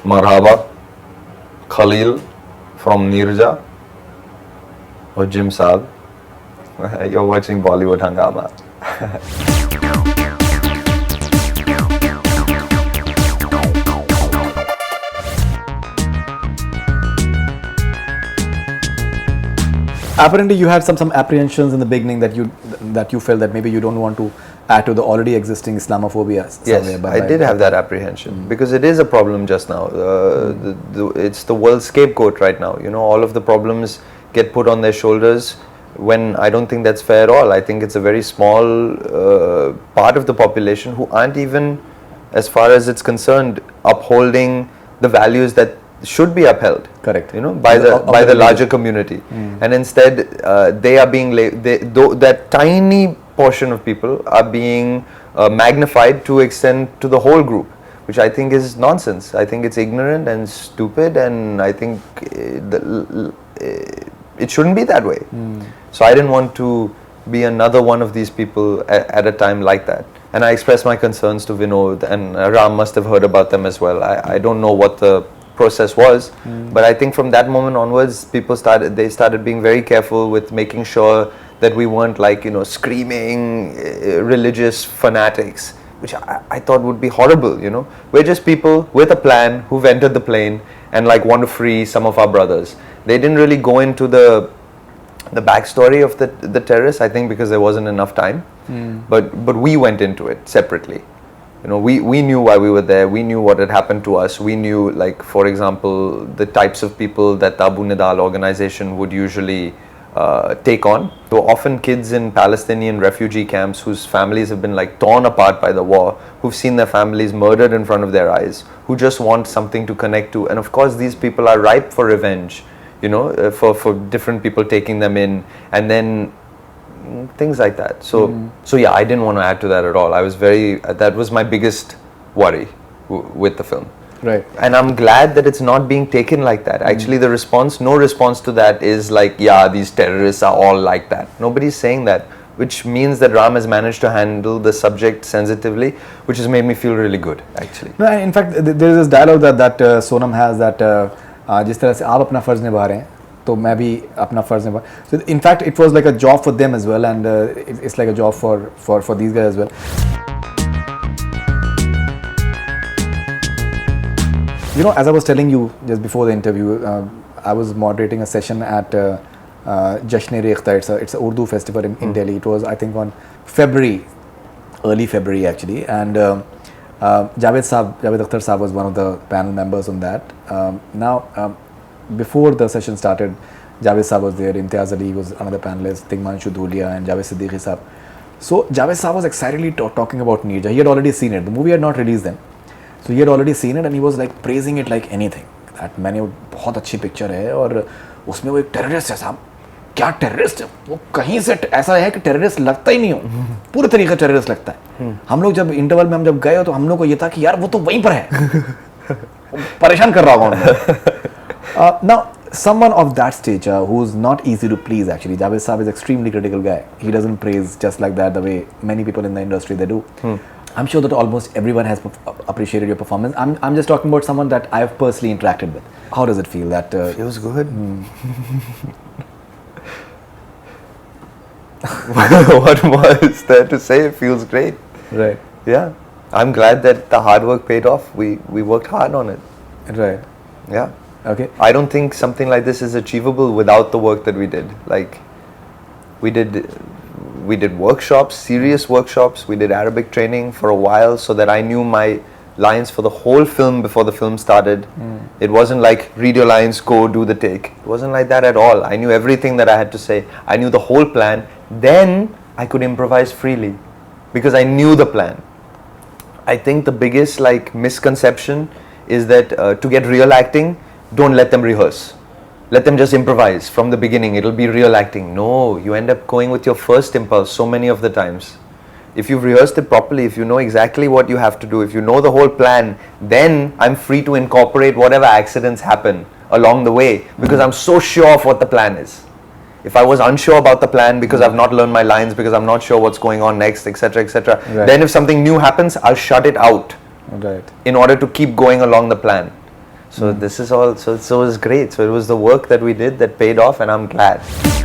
Marhaba, Khalil from Neerja, or Jim Sarbh. You're watching Bollywood Hungama. Apparently, you had some apprehensions in the beginning that you felt that maybe you don't want to add to the already existing Islamophobia. Yes, I did have that apprehension because it is a problem just now. It's the world's scapegoat right now. You know, all of the problems get put on their shoulders when I don't think that's fair at all. I think it's a very small part of the population who aren't even, as far as it's concerned, upholding the values that should be upheld. Correct. You know, by the larger community, and instead they are being that tiny portion of people are being magnified to extend to the whole group, which I think is nonsense. I think it's ignorant and stupid, and I think it shouldn't be that way. So I didn't want to be another one of these people at a time like that. And I expressed my concerns to Vinod, and Ram must have heard about them as well. I don't know what the process was, but I think from that moment onwards, people started being very careful with making sure that we weren't like, you know, screaming religious fanatics, which I thought would be horrible. You know, we're just people with a plan who've entered the plane and like want to free some of our brothers. They didn't really go into the backstory of the terrorists, I think, because there wasn't enough time. But we went into it separately. You know, we knew why we were there. We knew what had happened to us. We knew, like, for example, the types of people that the Abu Nidal organization would usually take on. So often kids in Palestinian refugee camps whose families have been like torn apart by the war, who've seen their families murdered in front of their eyes, who just want something to connect to. And of course, these people are ripe for revenge, you know, for different people taking them in, and then things like that. So yeah, I didn't want to add to that at all. That was my biggest worry with the film. Right. And I'm glad that it's not being taken like that. Actually, no response to that is like, yeah, these terrorists are all like that. Nobody's saying that, which means that Ram has managed to handle the subject sensitively, which has made me feel really good, actually. No, in fact, there is this dialogue that Sonam has that जिस तरह से आप अपना फर्ज निभा रहे हैं, तो मैं भी अपना फर्ज निभा. So in fact, it was like a job for them as well, and it's like a job for these guys as well. You know, as I was telling you just before the interview, I was moderating a session at Javed Akhtar. It's an Urdu festival in Delhi. It was, I think, on early February actually, and Javed Akhtar Sahab was one of the panel members on that. Before the session started, Javed Sahab was there, Imtiaz Ali was another panelist, Tigmanshu Dhulia and Javed Siddiqui Sahab. So Javed Sahab was excitedly talking about Neerja. He had already seen it. The movie had not released then. So he had already seen it and he was like praising it like anything. That मैंने बहुत अच्छी picture है और उसमें वो एक terrorist है साहब. क्या टेररिस्ट है? वो कहीं से ऐसा है कि टेररिस्ट लगता ही नहीं हो. पूरे तरीके से टेररिस्ट लगता है. हम लोग जब इंटरवल में हम जब गए तो हम लोग को ये था कि यार वो तो वहीं पर है. परेशान कर रहा होगा. Now, someone of that stature who's not easy to please actually, Javed Sahab is extremely critical guy. He doesn't praise just like that the way many people in the industry they do. I'm sure that almost everyone has appreciated your performance. I'm just talking about someone that I've personally interacted with. How does it feel? That feels good. What was there to say? It feels great. Right. Yeah. I'm glad that the hard work paid off. We worked hard on it. Right. Yeah. Okay. I don't think something like this is achievable without the work that we did. Like, we did workshops, serious workshops. We did Arabic training for a while so that I knew my lines for the whole film before the film started. It wasn't like, read your lines, go do the take. It wasn't like that at all. I knew everything that I had to say. I knew the whole plan. Then I could improvise freely because I knew the plan. I think the biggest like misconception is that to get real acting, don't let them rehearse. Let them just improvise from the beginning. It'll be real acting. No, you end up going with your first impulse so many of the times. If you've rehearsed it properly, if you know exactly what you have to do, if you know the whole plan, then I'm free to incorporate whatever accidents happen along the way because I'm so sure of what the plan is. If I was unsure about the plan because I've not learned my lines, because I'm not sure what's going on next, etc., Then if something new happens, I'll shut it out in order to keep going along the plan. So this is all, so it was great. So it was the work that we did that paid off, and I'm glad.